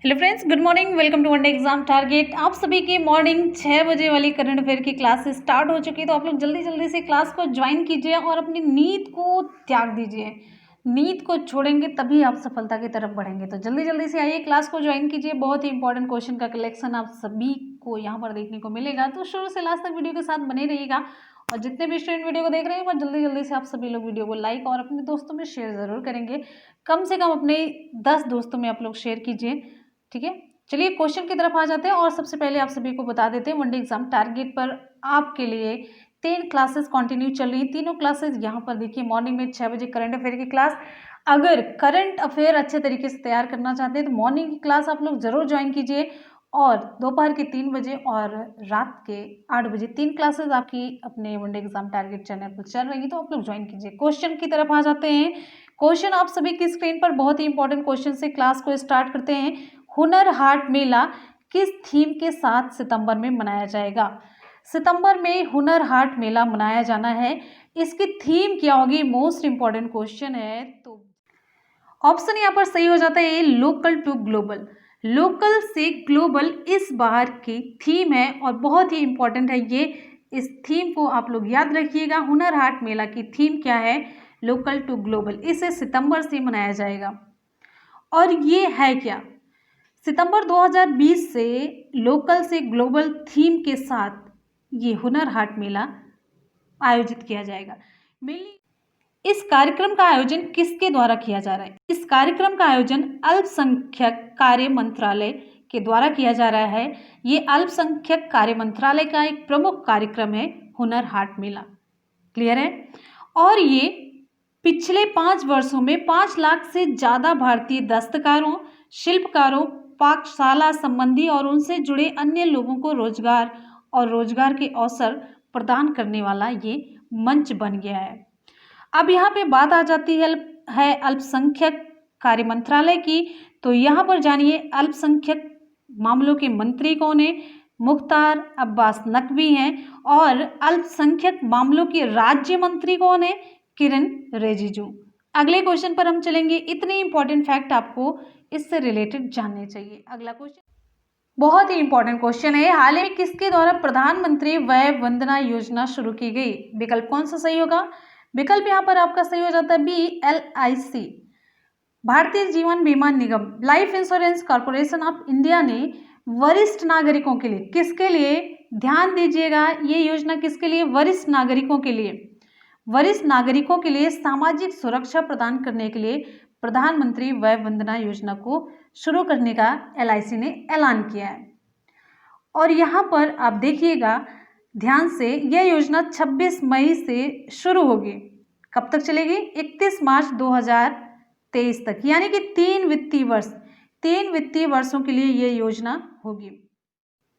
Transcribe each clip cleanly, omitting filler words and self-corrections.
Hello friends, good morning. Welcome to one day exam target. आप सभी की मॉर्निंग 6 बजे वाली करंट अफेयर की क्लास स्टार्ट हो चुकी है, तो आप लोग जल्दी जल्दी से क्लास को ज्वाइन कीजिए और अपनी नींद को त्याग दीजिए। नींद को छोड़ेंगे तभी आप सफलता की तरफ बढ़ेंगे। तो जल्दी जल्दी से आइए, क्लास को ज्वाइन कीजिए। बहुत ही इंपॉर्टेंट क्वेश्चन का कलेक्शन आप सभी को यहाँ पर देखने को मिलेगा, तो शुरू से लास्ट तक वीडियो के साथ बने रहिएगा। और जितने भी स्टूडेंट वीडियो को देख रहे हैं वो जल्दी जल्दी से आप सभी लोग वीडियो को लाइक और अपने दोस्तों में शेयर ज़रूर करेंगे। कम से कम अपने 10 दोस्तों में आप लोग शेयर कीजिए, ठीक है। चलिए क्वेश्चन की तरफ आ जाते हैं। और सबसे पहले आप सभी को बता देते हैं, वनडे एग्जाम टारगेट पर आपके लिए 3 क्लासेस कंटिन्यू चल रही हैं। तीनों क्लासेस यहाँ पर देखिए, मॉर्निंग में 6 बजे करंट अफेयर की क्लास। अगर करंट अफेयर अच्छे तरीके से तैयार करना चाहते हैं तो मॉर्निंग की क्लास आप लोग जरूर ज्वाइन कीजिए। और दोपहर के 3 बजे और रात के 8 बजे 3 क्लासेस आपकी अपने वनडे एग्जाम टारगेट चैनल पर चल रही है, तो आप लोग ज्वाइन कीजिए। क्वेश्चन की तरफ आ जाते हैं। क्वेश्चन आप सभी की स्क्रीन पर, बहुत ही इंपॉर्टेंट क्वेश्चन से क्लास को स्टार्ट करते हैं। हुनर हाट मेला किस थीम के साथ सितंबर में मनाया जाएगा? सितंबर में हुनर हाट मेला मनाया जाना है, इसकी थीम क्या होगी? मोस्ट इंपॉर्टेंट क्वेश्चन है। तो ऑप्शन यहाँ पर सही हो जाता है, लोकल टू ग्लोबल। लोकल से ग्लोबल इस बार की थीम है और बहुत ही इंपॉर्टेंट है ये। इस थीम को आप लोग याद रखिएगा। हुनर हाट मेला की थीम क्या है? Local to global. इसे सितंबर से मनाया जाएगा। और ये है क्या? सितंबर 2020 से लोकल से ग्लोबल थीम के साथ ये हुनर हाट मेला आयोजित किया जाएगा। मेनली इस कार्यक्रम का आयोजन किसके द्वारा किया जा रहा है? इस कार्यक्रम का आयोजन अल्पसंख्यक कार्य मंत्रालय के द्वारा किया जा रहा है। ये अल्पसंख्यक कार्य मंत्रालय का एक प्रमुख कार्यक्रम है हुनर हाट मेला। क्लियर है? और ये पिछले 5 वर्षों में 5 लाख से ज़्यादा भारतीय दस्तकारों, शिल्पकारों, पाकशाला संबंधी और उनसे जुड़े अन्य लोगों को रोजगार और रोजगार के अवसर प्रदान करने वाला ये मंच बन गया है। अब यहाँ पे बात आ जाती है अल्पसंख्यक कार्य मंत्रालय की। तो यहाँ पर जानिए अल्पसंख्यक मामलों के मंत्री कौन है? मुख्तार अब्बास नकवी हैं। और अल्पसंख्यक मामलों के राज्य मंत्री कौन है? किरण रिजिजू। अगले क्वेश्चन पर हम चलेंगे। इतने इंपॉर्टेंट फैक्ट आपको इससे रिलेटेड जानने चाहिए। अगला क्वेश्चन बहुत ही इंपॉर्टेंट क्वेश्चन है। हाल ही में किसके द्वारा प्रधानमंत्री वय वंदना योजना शुरू की गई? विकल्प कौन सा सही होगा? विकल्प यहाँ पर आपका सही हो जाता है बी, LIC, भारतीय जीवन बीमा निगम। Life insurance corporation of India ने वरिष्ठ नागरिकों के लिए, किसके लिए? ध्यान दीजिएगा, ये योजना किसके लिए? वरिष्ठ नागरिकों के लिए। वरिष्ठ नागरिकों के लिए सामाजिक सुरक्षा प्रदान करने के लिए प्रधानमंत्री वय वंदना योजना को शुरू करने का LIC ने ऐलान किया है। और यहाँ पर आप देखिएगा ध्यान से, यह योजना 26 मई से शुरू होगी। कब तक चलेगी? 31 मार्च 2023 तक, यानी कि 3 वित्तीय वर्षों के लिए यह योजना होगी।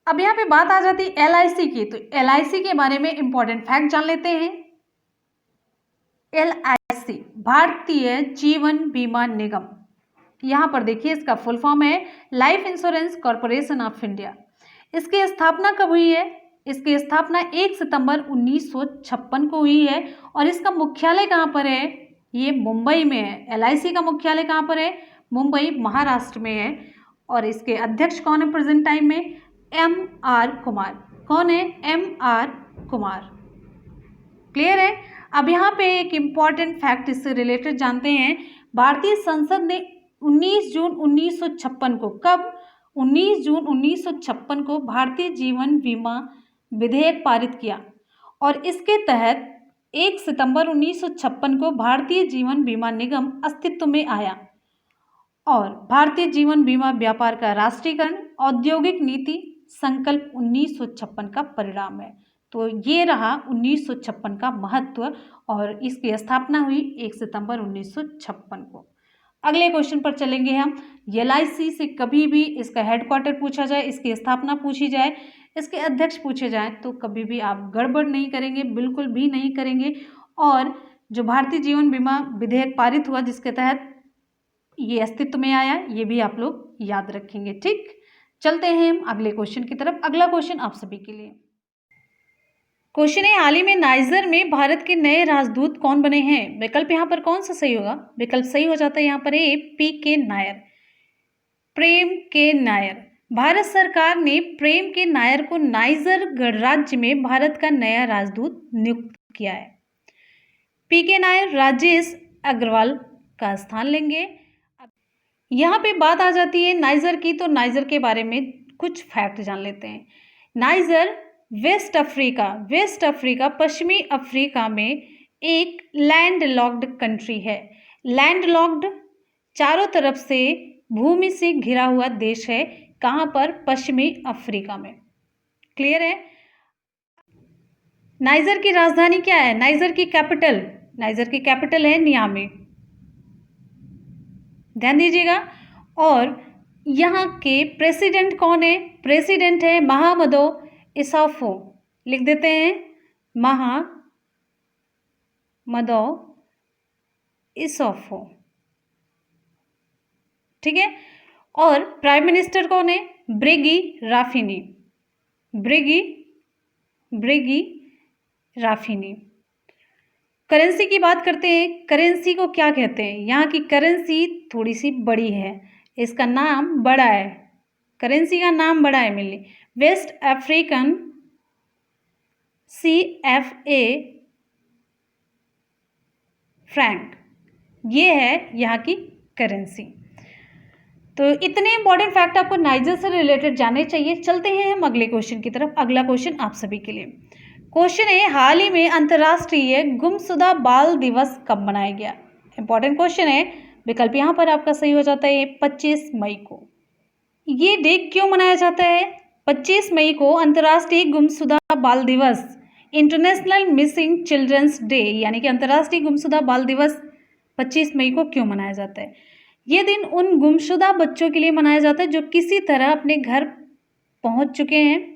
अब यहाँ पे बात आ जाती है LIC की। तो LIC के बारे में इंपॉर्टेंट फैक्ट जान लेते हैं। LIC भारतीय जीवन बीमा निगम। यहाँ पर देखिए इसका फुल फॉर्म है life insurance corporation of India. इसकी स्थापना कब हुई है? इसकी स्थापना 1 सितंबर 1956 को हुई है। और इसका मुख्यालय कहाँ पर है? ये मुंबई में है। LIC का मुख्यालय कहाँ पर है? मुंबई, महाराष्ट्र में है। और इसके अध्यक्ष कौन है प्रेजेंट टाइम में? MR कुमार। कौन है? MR कुमार। क्लियर है? अब यहाँ पे एक इम्पॉर्टेंट फैक्ट इससे रिलेटेड जानते हैं। भारतीय संसद ने 19 जून 1956 को, कब? 19 जून 1956 को भारतीय जीवन बीमा विधेयक पारित किया। और इसके तहत 1 सितंबर 1956 को भारतीय जीवन बीमा निगम अस्तित्व में आया। और भारतीय जीवन बीमा व्यापार का राष्ट्रीयकरण औद्योगिक नीति संकल्प 1956 का परिणाम है। तो ये रहा 1956 का महत्व। और इसकी स्थापना हुई 1 सितंबर 1956 को। अगले क्वेश्चन पर चलेंगे हम। LIC से कभी भी इसका हेडक्वार्टर पूछा जाए, इसकी स्थापना पूछी जाए, इसके अध्यक्ष पूछे जाए, तो कभी भी आप गड़बड़ नहीं करेंगे, बिल्कुल भी नहीं करेंगे। और जो भारतीय जीवन बीमा विधेयक पारित हुआ जिसके तहत ये अस्तित्व में आया, ये भी आप लोग याद रखेंगे। ठीक, चलते हैं हम अगले क्वेश्चन की तरफ। अगला क्वेश्चन आप सभी के लिए क्वेश्चन है, हाल ही में नाइजर में भारत के नए राजदूत कौन बने हैं? विकल्प यहाँ पर कौन सा सही होगा? विकल्प सही हो जाता है यहाँ पर ए, PK नायर। प्रेम के नायर। भारत सरकार ने प्रेम के नायर को नाइजर गणराज्य में भारत का नया राजदूत नियुक्त किया है। पी के नायर राजेश अग्रवाल का स्थान लेंगे। यहाँ पे बात आ जाती है नाइजर की, तो नाइजर के बारे में कुछ फैक्ट जान लेते हैं। नाइजर वेस्ट अफ्रीका पश्चिमी अफ्रीका में एक लैंड लॉक्ड कंट्री है। लैंड लॉक्ड चारों तरफ से भूमि से घिरा हुआ देश है। कहाँ पर? पश्चिमी अफ्रीका में। क्लियर है? नाइजर की राजधानी क्या है? नाइजर की कैपिटल है नियामी। ध्यान दीजिएगा। और यहाँ के प्रेसिडेंट कौन है? प्रेसिडेंट है महामदो इसाफो। लिख देते हैं महामदो इसाफो। ठीक है। और प्राइम मिनिस्टर कौन है? ब्रिगी राफिनी। करेंसी की बात करते हैं। करेंसी को क्या कहते हैं? यहाँ की करेंसी थोड़ी सी बड़ी है, इसका नाम बड़ा है। करेंसी का नाम बड़ा है मिली। वेस्ट अफ्रीकन CFA फ्रैंक, ये है यहाँ की करेंसी। तो इतने इंपॉर्टेंट फैक्ट आपको नाइजर से रिलेटेड जानने चाहिए। चलते हैं हम अगले क्वेश्चन की तरफ। अगला क्वेश्चन आप सभी के लिए क्वेश्चन है, हाल ही में अंतर्राष्ट्रीय गुमशुदा बाल दिवस कब मनाया गया? इंपॉर्टेंट क्वेश्चन है। विकल्प यहाँ पर आपका सही हो जाता है 25 मई को। ये डे क्यों मनाया जाता है? 25 मई को अंतर्राष्ट्रीय गुमशुदा बाल दिवस, इंटरनेशनल मिसिंग चिल्ड्रंस डे, यानी कि अंतर्राष्ट्रीय गुमशुदा बाल दिवस 25 मई को क्यों मनाया जाता है? ये दिन उन गुमशुदा बच्चों के लिए मनाया जाता है जो किसी तरह अपने घर पहुंच चुके हैं,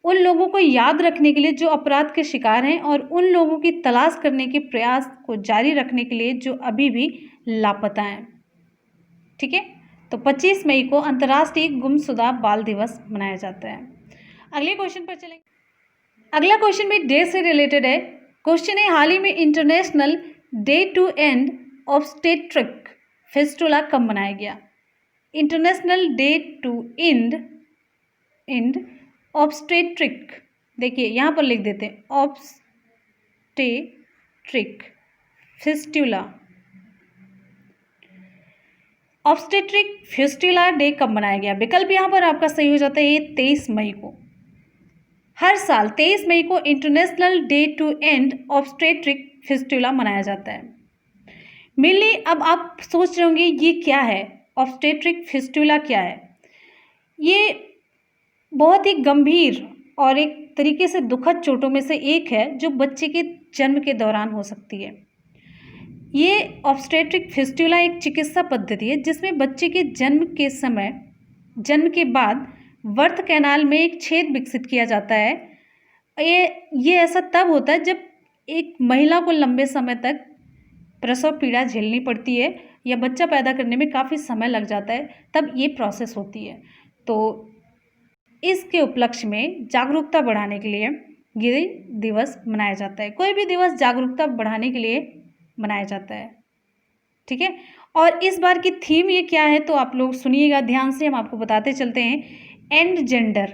उन लोगों को याद रखने के लिए जो अपराध के शिकार हैं, और उन लोगों की तलाश करने के प्रयास को जारी रखने के लिए जो अभी भी लापता हैं। ठीक है। तो 25 मई को अंतर्राष्ट्रीय गुमशुदा बाल दिवस मनाया जाता है। अगले क्वेश्चन पर चलेंगे। अगला क्वेश्चन भी डे से रिलेटेड है। क्वेश्चन है, हाल ही में international day to end obstetric fistula कब मनाया गया? International day to end obstetric, देखिए यहाँ पर लिख देते हैं obstetric fistula. Obstetric fistula day कब मनाया गया? विकल्प यहाँ पर आपका सही हो जाता है 23 मई को। हर साल 23 मई को international day to end obstetric fistula मनाया जाता है। मेनली अब आप सोच रहे होंगे ये क्या है, ऑब्स्टेट्रिक फेस्टुला क्या है? ये बहुत ही गंभीर और एक तरीके से दुखद चोटों में से एक है जो बच्चे के जन्म के दौरान हो सकती है। ये ऑब्स्टेट्रिक फेस्टुला एक चिकित्सा पद्धति है जिसमें बच्चे के जन्म के बाद बर्थ कैनाल में एक छेद विकसित किया जाता है। ये ऐसा तब होता है जब एक महिला को लंबे समय तक प्रसव पीड़ा झेलनी पड़ती है या बच्चा पैदा करने में काफ़ी समय लग जाता है, तब ये प्रोसेस होती है। तो इसके उपलक्ष्य में जागरूकता बढ़ाने के लिए ये दिवस मनाया जाता है। कोई भी दिवस जागरूकता बढ़ाने के लिए मनाया जाता है। ठीक है। और इस बार की थीम ये क्या है तो आप लोग सुनिएगा ध्यान से, हम आपको बताते चलते हैं। एंड जेंडर,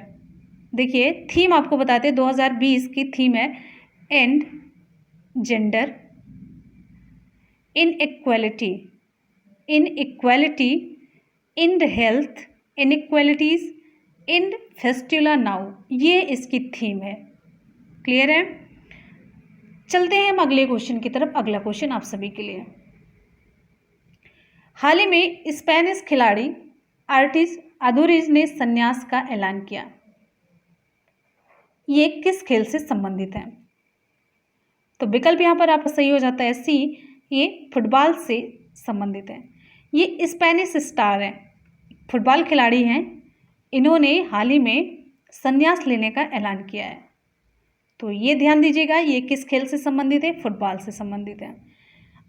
देखिए थीम आपको बताते हैं 2020 की थीम है and gender inequality in health inequalities in fistula now, ये इसकी थीम है। क्लियर है। चलते हैं हम अगले क्वेश्चन की तरफ। अगला क्वेश्चन आप सभी के लिए, हाल ही में स्पेनिश खिलाड़ी आर्टिस्ट अदोरिज ने संन्यास का ऐलान किया। ये किस खेल से संबंधित है? तो विकल्प यहाँ पर आपका सही हो जाता है सी, ये फुटबॉल से संबंधित है। ये स्पेनिश स्टार हैं, फुटबॉल खिलाड़ी हैं। इन्होंने हाल ही में संन्यास लेने का ऐलान किया है। तो ये ध्यान दीजिएगा, ये किस खेल से संबंधित है? फुटबॉल से संबंधित है।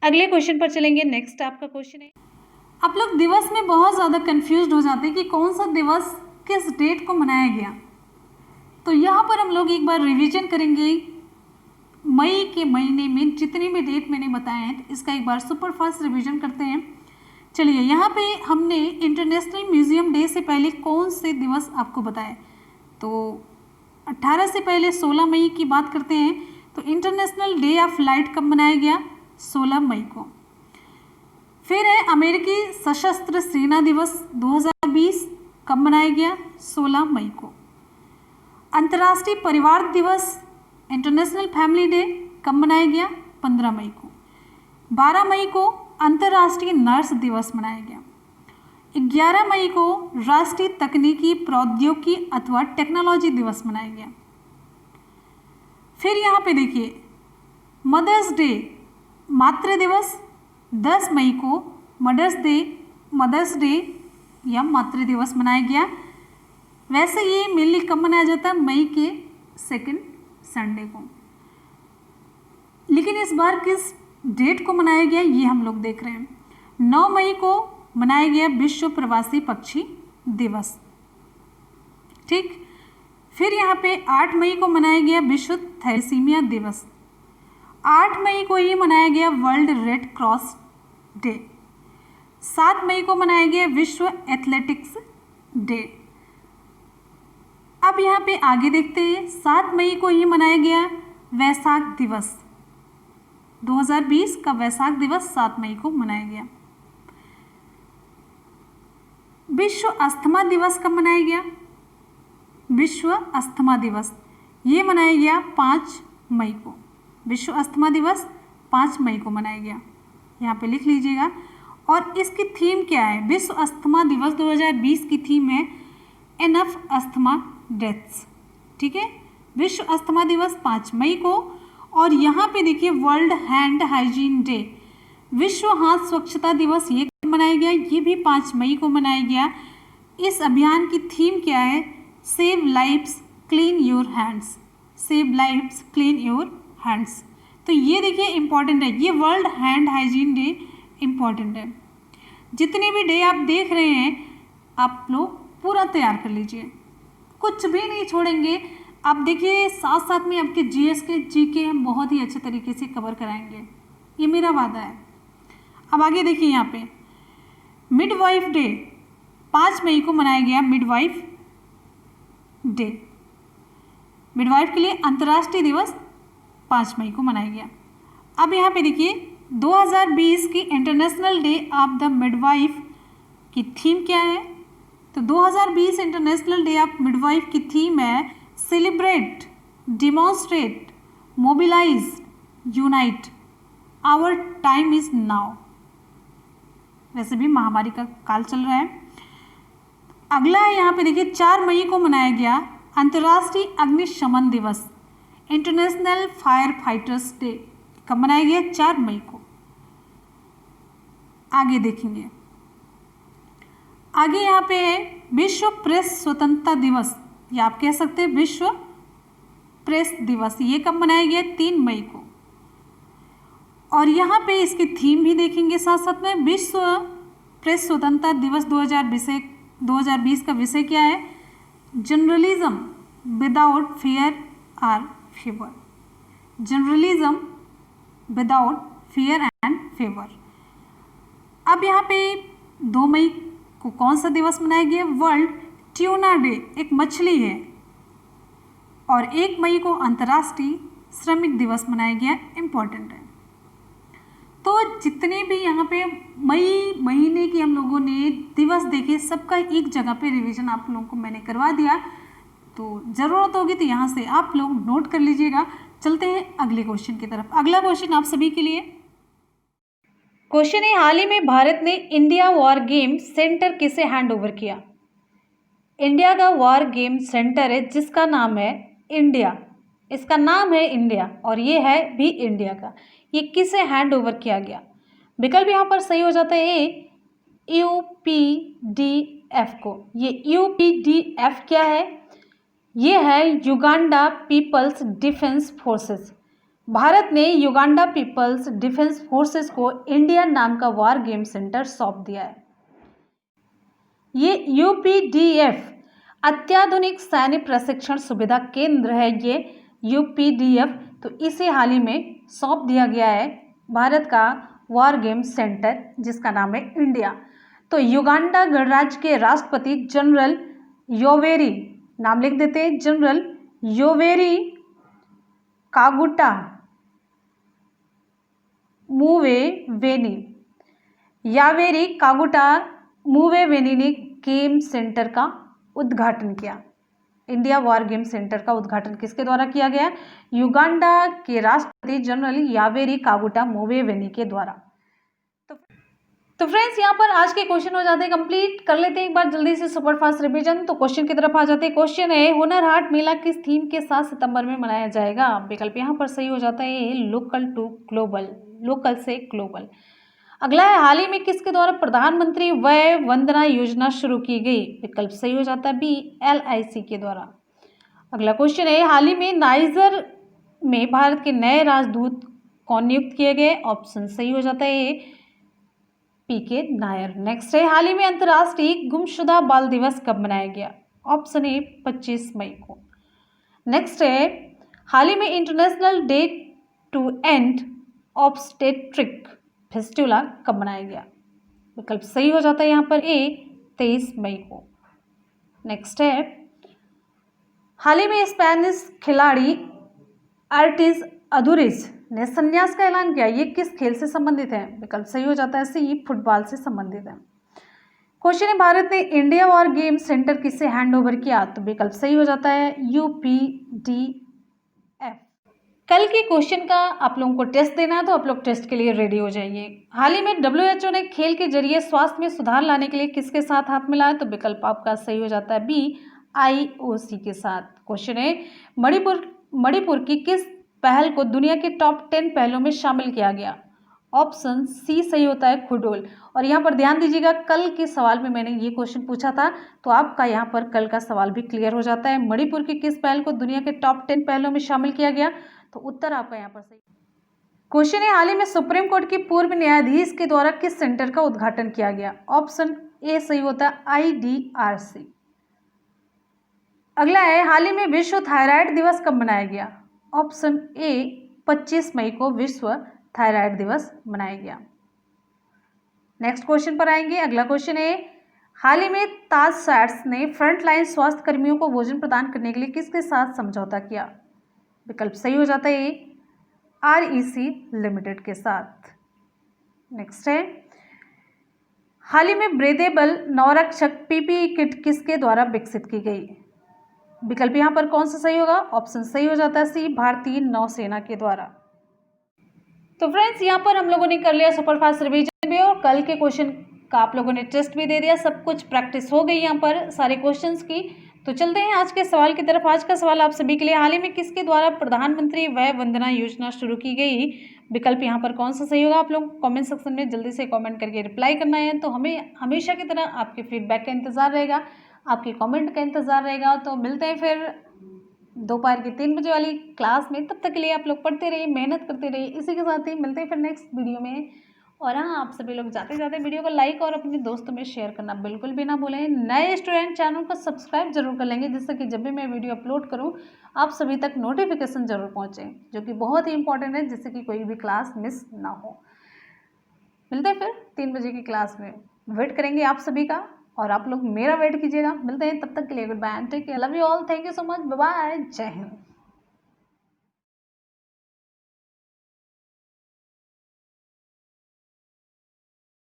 अगले क्वेश्चन पर चलेंगे। नेक्स्ट आपका क्वेश्चन है, आप लोग दिवस में बहुत ज़्यादा कंफ्यूज हो जाते हैं कि कौन सा दिवस किस डेट को मनाया गया। तो यहाँ पर हम लोग एक बार रिवीजन करेंगे। मई के महीने में जितनी भी डेट मैंने बताए हैं इसका एक बार सुपर फास्ट रिवीजन करते हैं। चलिए यहाँ पे हमने इंटरनेशनल म्यूजियम डे से पहले कौन से दिवस आपको बताए, तो 18 से पहले 16 मई की बात करते हैं तो इंटरनेशनल डे ऑफ लाइट कब मनाया गया, 16 मई को। फिर है अमेरिकी सशस्त्र सेना दिवस 2020 कब मनाया गया, 16 मई को। अंतर्राष्ट्रीय परिवार दिवस इंटरनेशनल फैमिली डे कब मनाया गया, 15 मई को। 12 मई को अंतर्राष्ट्रीय नर्स दिवस मनाया गया। 11 मई को राष्ट्रीय तकनीकी प्रौद्योगिकी अथवा टेक्नोलॉजी दिवस मनाया गया। फिर यहाँ पे देखिए मदर्स डे मातृ दिवस 10 मई को मदर्स डे या मातृ दिवस मनाया गया। वैसे ये मेनली कब मनाया जाता है, मई के सेकंड संडे को, लेकिन इस बार किस डेट को मनाया गया ये हम लोग देख रहे हैं। 9 मई को मनाया गया विश्व प्रवासी पक्षी दिवस, ठीक। फिर यहाँ पे 8 मई को मनाया गया विश्व थैलेसीमिया दिवस। 8 मई को ही मनाया गया वर्ल्ड रेड क्रॉस डे। 7 मई को मनाया गया विश्व एथलेटिक्स डे। अब यहाँ पे आगे देखते हैं, 7 मई को ही मनाया गया वैसाख दिवस। 2020 का वैसाख दिवस 7 मई को मनाया गया। विश्व अस्थमा दिवस कब मनाया गया, विश्व अस्थमा दिवस ये मनाया गया 5 मई को। विश्व अस्थमा दिवस 5 मई को मनाया गया, यहाँ पे लिख लीजिएगा। और इसकी थीम क्या है, विश्व अस्थमा दिवस 2020 की थीम है एनफ अस्थमा डेथ्स, ठीक है। विश्व अस्थमा दिवस 5 मई को। और यहाँ पे देखिए वर्ल्ड हैंड हाइजीन डे, विश्व हाथ स्वच्छता दिवस ये मनाया गया, ये भी 5 मई को मनाया गया। इस अभियान की थीम क्या है, save lives clean your hands, save lives clean your hands. तो ये देखिए इम्पॉर्टेंट है, ये world hand hygiene day important है। जितने भी डे आप देख रहे हैं आप लोग पूरा तैयार कर लीजिए, कुछ भी नहीं छोड़ेंगे। आप देखिए साथ साथ में आपके जीएस के जीके हम बहुत ही अच्छे तरीके से कवर कराएंगे, ये मेरा वादा है। अब आगे देखिए यहाँ पे मिडवाइफ डे 5 मई को मनाया गया, मिडवाइफ डे, मिडवाइफ के लिए अंतर्राष्ट्रीय दिवस 5 मई को मनाया गया। अब यहाँ पे देखिए 2020 की international day of the midwife की थीम क्या है, तो 2020 इंटरनेशनल डे ऑफ मिडवाइफ की थीम है celebrate, demonstrate, mobilise, unite, our time is now. वैसे भी महामारी का काल चल रहा है। अगला है यहाँ पे देखिए 4 मई को मनाया गया अंतर्राष्ट्रीय अग्निशमन दिवस, इंटरनेशनल फायर फाइटर्स डे कब मनाया गया, 4 मई को। आगे देखेंगे, आगे यहाँ पे है विश्व प्रेस स्वतंत्रता दिवस, या आप कह सकते हैं विश्व प्रेस दिवस, ये कब मनाया गया, 3 मई को। और यहाँ पे इसकी थीम भी देखेंगे साथ साथ में, विश्व प्रेस स्वतंत्रता दिवस 2020 का विषय क्या है, जर्नलिज्म विदाउट फियर और favour, journalism without fear and favour. अब यहाँ पे 2 मई को कौन सा दिवस मनाया गया, वर्ल्ड ट्यूना डे, एक मछली है। और 1 मई को अंतर्राष्ट्रीय श्रमिक दिवस मनाया गया, इम्पॉर्टेंट है। तो जितने भी यहाँ पे मई महीने की हम लोगों ने दिवस देखे, सबका एक जगह पे रिवीजन आप लोगों को मैंने करवा दिया, तो ज़रूरत होगी तो यहाँ से आप लोग नोट कर लीजिएगा। चलते हैं अगले क्वेश्चन की तरफ। अगला क्वेश्चन आप सभी के लिए क्वेश्चन है, हाल ही में भारत ने इंडिया वॉर गेम सेंटर किसे हैंड ओवर किया। इंडिया का वॉर गेम सेंटर है जिसका नाम है इंडिया, इसका नाम है इंडिया और ये है भी इंडिया का, ये किसे हैंड ओवर किया गया। विकल्प यहाँ पर सही हो जाता है ए, UPDF को। ये UPDF क्या है, ये है Uganda People's Defence Forces. Bharat ने युगांडा पीपल्स डिफेंस फोर्सेस को इंडिया नाम का वॉर गेम सेंटर सौंप दिया है। ये UPDF अत्याधुनिक सैन्य प्रशिक्षण सुविधा केंद्र है, ये UPDF, तो इसे हाल ही में सौंप दिया गया है भारत का वॉर गेम सेंटर जिसका नाम है इंडिया। तो युगांडा गणराज्य के राष्ट्रपति जनरल योवेरी, नाम लिख देते हैं, जनरल योवेरी कागुटा मुवेवेनी, यावेरी कागुटा मुवेवेनी ने गेम सेंटर का उद्घाटन किया। इंडिया वॉर गेम सेंटर का उद्घाटन किसके द्वारा किया गया? युगांडा के राष्ट्रपति जनरल यावेरी कागुटा मुवेवेनी के द्वारा। तो फ्रेंड्स यहाँ पर आज के क्वेश्चन हो जाते हैं कंप्लीट। कर लेते हैं एक बार जल्दी से सुपरफास्ट रिवीजन। तो क्वेश्चन की तरफ आ जाते हैं। क्वेश्चन है हुनर हाट मेला किस थीम के साथ सितंबर में मनाया जाएगा? विकल्प यहाँ पर सही हो जाता है लोकल टू ग्लोबल, लोकल से ग्लोबल। अगला है हाल ही में किसके द्वारा प्रधानमंत्री वय वंदना योजना शुरू की गई? विकल्प सही हो जाता है बी LIC के द्वारा। अगला क्वेश्चन है हाल ही में नाइजर में भारत के नए राजदूत कौन नियुक्त किए गए? ऑप्शन सही हो जाता है PK नायर। नेक्स्ट है हाल ही में अंतर्राष्ट्रीय गुमशुदा बाल दिवस कब मनाया गया? ऑप्शन ए 25 मई को। नेक्स्ट है हाल ही में international day to end obstetric fistula कब मनाया गया? विकल्प सही हो जाता है यहाँ पर ए 23 मई को। नेक्स्ट है हाल ही में स्पेनिश खिलाड़ी आर्टिज अदुरिज ने संन्यास का ऐलान किया। ये किस खेल से संबंधित है? विकल्प सही हो जाता है सी फुटबॉल से संबंधित है। क्वेश्चन है भारत ने इंडिया वॉर गेम सेंटर किससे हैंड ओवर किया? तो विकल्प सही हो जाता है UPDF। कल के क्वेश्चन का आप लोगों को टेस्ट देना है तो आप लोग टेस्ट के लिए रेडी हो जाइए। हाल ही में WHO ने खेल के जरिए स्वास्थ्य में सुधार लाने के लिए किसके साथ हाथ मिलाया? तो विकल्प आपका सही हो जाता है बी IOC के साथ। क्वेश्चन है मणिपुर की किस पहल को दुनिया के टॉप 10 पहलों में शामिल किया गया? ऑप्शन सी सही होता है खुडोल। और यहाँ पर ध्यान दीजिएगा कल के सवाल में मैंने ये क्वेश्चन पूछा था तो आपका यहाँ पर कल का सवाल भी क्लियर हो जाता है। मणिपुर की किस पहल को दुनिया के टॉप 10 पहलों में शामिल किया गया? तो उत्तर आपका यहाँ पर सही। क्वेश्चन है हाल ही में सुप्रीम कोर्ट की पूर्व न्यायाधीश के द्वारा किस सेंटर का उद्घाटन किया गया? ऑप्शन ए सही होता है IDRC। अगला है हाल ही में विश्व थायराइड दिवस कब मनाया गया? ऑप्शन ए 25 मई को विश्व थायराइड दिवस मनाया गया। नेक्स्ट क्वेश्चन पर आएंगे। अगला क्वेश्चन है हाल ही में ताज साइट्स ने फ्रंटलाइन स्वास्थ्य कर्मियों को भोजन प्रदान करने के लिए किसके साथ समझौता किया? विकल्प सही हो जाता है REC लिमिटेड के साथ। नेक्स्ट है हाल ही में ब्रीदेबल नवरक्षक PPE किट किसके द्वारा विकसित की गई? विकल्प यहाँ पर कौन सा सही होगा? ऑप्शन सही हो जाता है सी भारतीय नौसेना के द्वारा। तो फ्रेंड्स यहाँ पर हम लोगों ने कर लिया सुपरफास्ट रिवीजन भी और कल के क्वेश्चन का आप लोगों ने टेस्ट भी दे दिया। सब कुछ प्रैक्टिस हो गई यहाँ पर सारे क्वेश्चंस की। तो चलते हैं आज के सवाल की तरफ। आज का सवाल आप सभी के लिए हाल ही में किसके द्वारा प्रधानमंत्री वय वंदना योजना शुरू की गई? विकल्प यहाँ पर कौन सा सही होगा? आप लोग कमेंट सेक्शन में जल्दी से कमेंट करके रिप्लाई करना है। तो हमें हमेशा की तरह आपके फीडबैक का इंतजार रहेगा, आपके कमेंट का इंतजार रहेगा। तो मिलते हैं फिर दोपहर के 3 बजे वाली क्लास में। तब तक के लिए आप लोग पढ़ते रहिए, मेहनत करते रहिए। इसी के साथ ही मिलते हैं फिर नेक्स्ट वीडियो में। और हाँ, आप सभी लोग जाते जाते वीडियो को लाइक और अपने दोस्तों में शेयर करना बिल्कुल भी ना भूलें। नए स्टूडेंट चैनल को सब्सक्राइब जरूर कर लेंगे जिससे कि जब भी मैं वीडियो अपलोड करूँ आप सभी तक नोटिफिकेशन जरूर पहुँचे, जो कि बहुत ही इंपॉर्टेंट है, जिससे कि कोई भी क्लास मिस ना हो। मिलते हैं फिर 3 बजे की क्लास में। वेट करेंगे आप सभी का और आप लोग मेरा वेट कीजिएगा। मिलते हैं, तब तक के लिए good bye and take care, love you all, thank you so much, bye bye, जय हिंद।